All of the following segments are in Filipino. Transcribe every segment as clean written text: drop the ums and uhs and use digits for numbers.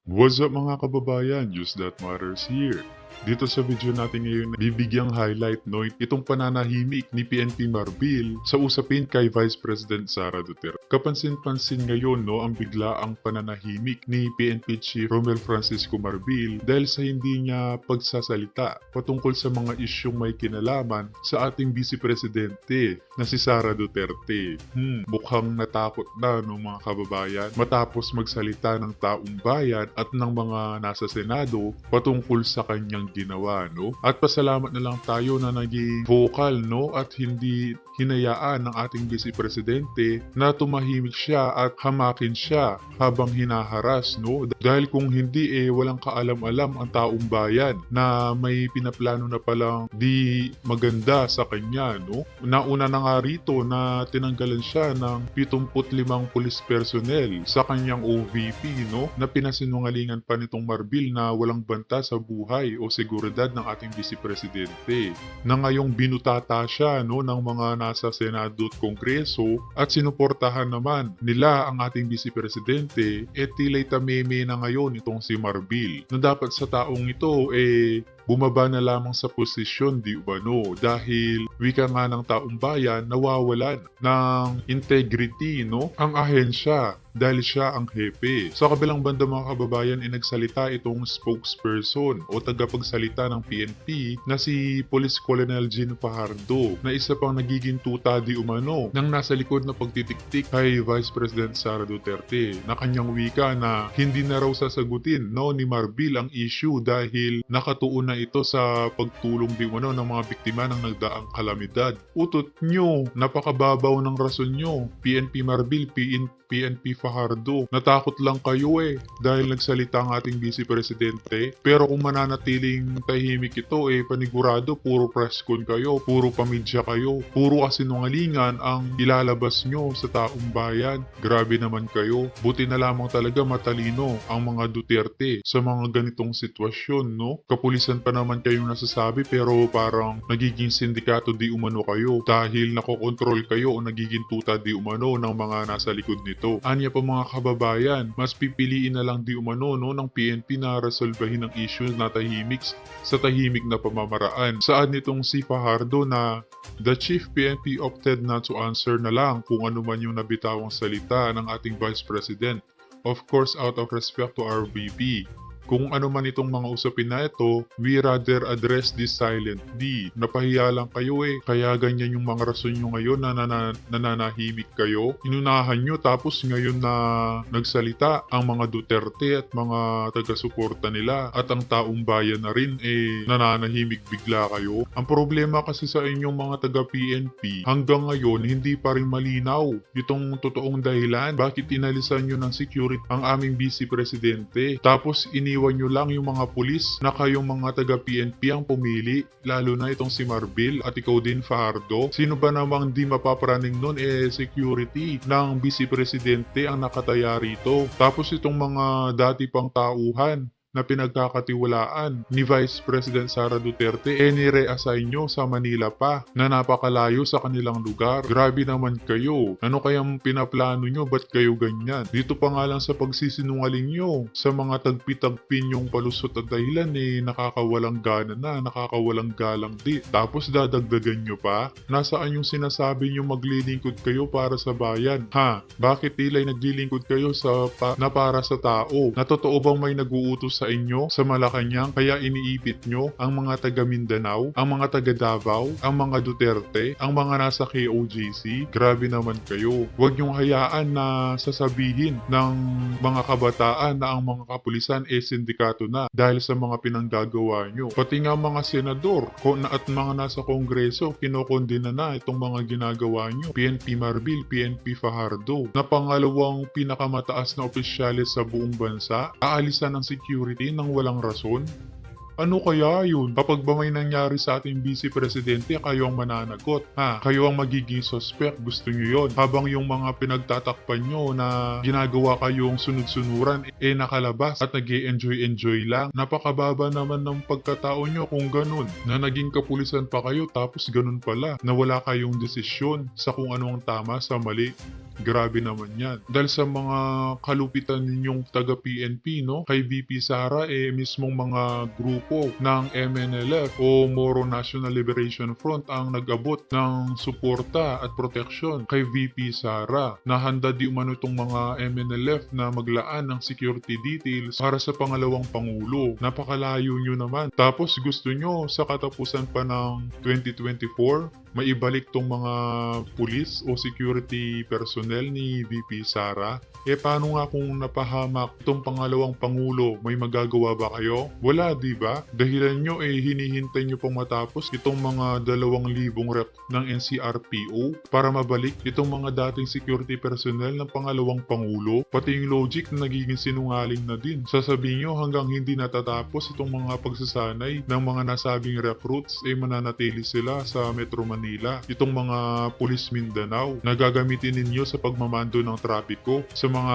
What's up mga kababayan? Just That Matters here. Dito sa video natin ngayon, bibigyang highlight no, itong pananahimik ni PNP Marbil sa usapin kay Vice President Sara Duterte. Kapansin-pansin ngayon no, ang biglaang pananahimik ni PNP Chief Romel Francisco Marbil dahil sa hindi niya pagsasalita patungkol sa mga isyong may kinalaman sa ating Vice Presidente na si Sara Duterte. Mukhang natakot na no, mga kababayan matapos magsalita ng taong bayan at ng mga nasa Senado patungkol sa kanyang ginawa, no? At pasalamat na lang tayo na naging vocal, no? At hindi hinayaan ng ating Vice Presidente na tumahimik siya at hamakin siya habang hinaharas, no? Dahil kung hindi, walang kaalam-alam ang taong bayan na may pinaplano na palang di maganda sa kanya, no? Nauna na nga rito na tinanggalan siya ng 75 police personnel sa kanyang OVP, no? Na pinasinungalingan pa nitong Marbil na walang banta sa buhay o seguridad ng ating Vice Presidente. Na ngayong binutata siya, no, ng mga nasa Senado at Kongreso at sinuportahan naman nila ang ating Vice Presidente, tila'y tameme na ngayon itong si Marbil. Na dapat sa taong ito, bumaba na lamang sa posisyon di umano dahil wika nga ng taong bayan nawawalan ng integrity, no? Ang ahensya dahil siya ang hepe. Sa kabilang banda mga kababayan, nagsalita itong spokesperson o tagapagsalita ng PNP na si Police Colonel Jean Fajardo na isa pang nagiging tuta di umano ng nasa likod na pagtitiktik kay Vice President Sara Duterte na kanyang wika na hindi na raw sasagutin no, ni Marbil ang issue dahil nakatuon na ito sa pagtulong di umano ng mga biktima ng nagdaang kalamidad. Utot nyo, napakababaw ng rason nyo. PNP Marbil, PNP Fajardo. Natakot lang kayo dahil nagsalita ang ating Vice Presidente. Pero kung mananatiling tahimik ito panigurado puro press con kayo, puro pamidya kayo, puro kasinungalingan ang ilalabas nyo sa taong bayan. Grabe naman kayo. Buti na lamang talaga matalino ang mga Duterte sa mga ganitong sitwasyon, no? Kapulisan pa naman kayong nasasabi pero parang nagiging sindikato di umano kayo dahil nakokontrol kayo o nagiging tuta di umano ng mga nasa likod nito. Anya pa mga kababayan, mas pipiliin na lang di umano no, ng PNP na resolbahin ang issue na tahimik sa tahimik na pamamaraan. Saan nitong si Fajardo na the Chief PNP opted not to answer na lang kung ano man yung nabitawang salita ng ating Vice President. Of course, out of respect to our VP. Kung ano man itong mga usapin na ito, we rather address this silently. Napahiya lang kayo kaya ganyan yung mga rason nyo ngayon na nananahimik kayo. Inunahan nyo tapos ngayon na nagsalita ang mga Duterte at mga taga-suporta nila at ang taong bayan na rin nananahimik bigla kayo. Ang problema kasi sa inyong mga taga-PNP, hanggang ngayon hindi pa rin malinaw itong totoong dahilan bakit inalisan nyo ng security ang aming Vice Presidente. Tapos iniwan nyo lang yung mga pulis na kayong mga taga-PNP ang pumili, lalo na itong si Marbil at ikaw din Fajardo. Sino ba namang di mapaparaning nun security ng Vice Presidente ang nakataya rito. Tapos itong mga dati pang tauhan na pinagkakatiwalaan ni Vice President Sara Duterte nire-assign nyo sa Manila pa na napakalayo sa kanilang lugar. Grabe naman kayo. Ano kayang pinaplano nyo? Ba't kayo ganyan? Dito pa nga lang sa pagsisinungaling nyo sa mga tagpi-tagpin yung palusot at dahilan nakakawalang gana na, nakakawalang galang di. Tapos dadagdagan nyo pa? Nasaan yung sinasabi nyo maglilingkod kayo para sa bayan? Ha? Bakit tila'y naglilingkod kayo na para sa tao? Na totoo bang may nag-uutos sa inyo sa Malacanang kaya iniipit nyo ang mga taga Mindanao, ang mga taga Davao, ang mga Duterte, ang mga nasa KOJC? Grabe naman kayo. Huwag nyong hayaan na sasabihin ng mga kabataan na ang mga kapulisan sindikato na dahil sa mga pinanggagawa nyo. Pati nga mga senador at mga nasa kongreso kinokondena na itong mga ginagawa nyo. PNP Marbil, PNP Fajardo na pangalawang pinakamataas na opisyalis sa buong bansa, aalisan ng security ng walang rason? Ano kaya yun? Kapag ba may nangyari sa ating Vice Presidente, kayo ang mananagot. Kayo ang magiging suspect. Gusto nyo yun. Habang yung mga pinagtatakpan nyo na ginagawa kayong sunod-sunuran, nakalabas at nag-enjoy lang. Napakababa naman ng pagkatao nyo kung ganun. Na naging kapulisan pa kayo tapos ganun pala. Na wala kayong desisyon sa kung ano ang tama sa mali. Grabe naman yan. Dahil sa mga kalupitan ninyong taga-PNP, no? Kay VP Sara, mismong mga grupo ng MNLF o Moro National Liberation Front ang nag-abot ng suporta at proteksyon kay VP Sara. Nahanda di umano itong mga MNLF na maglaan ng security details para sa pangalawang Pangulo. Napakalayo nyo naman. Tapos gusto nyo sa katapusan pa ng 2024, maibalik tong mga pulis o security personnel ni VP Sara? Paano nga kung napahamak itong pangalawang Pangulo, may magagawa ba kayo? Wala, di ba? Dahilan nyo hinihintay nyo pang matapos itong mga 2,000 rep ng NCRPO para mabalik itong mga dating security personnel ng pangalawang Pangulo. Pati yung logic na nagiging sinungaling na din. Sasabihin nyo hanggang hindi natatapos itong mga pagsasanay ng mga nasabing recruits mananatili sila sa Metro Manila. Itong mga pulis Mindanao na gagamitin ninyo sa pagmamando ng trapiko sa mga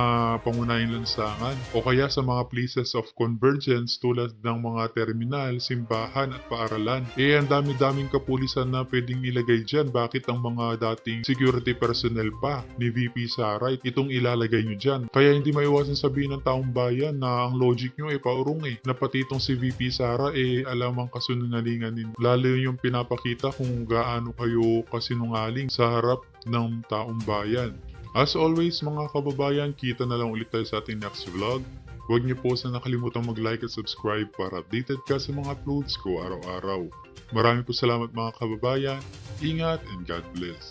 pangunahing lansangan o kaya sa mga places of convergence tulad ng mga terminal, simbahan at paaralan. Ang dami-daming kapulisan na pwedeng ilagay dyan. Bakit ang mga dating security personnel pa ni VP Sara itong ilalagay nyo dyan? Kaya hindi maiwasan sabihin ng taong bayan na ang logic nyo paurong na pati itong si VP Sara alam ang kasunungalingan ninyo. Lalo yung pinapakita kung gaano kayo kasinungaling sa harap ng taong bayan. As always mga kababayan, kita na lang ulit tayo sa ating next vlog. Huwag niyo po sa nakalimutan mag-like at subscribe para updated ka sa mga uploads ko araw-araw. Maraming po salamat mga kababayan. Ingat and God bless.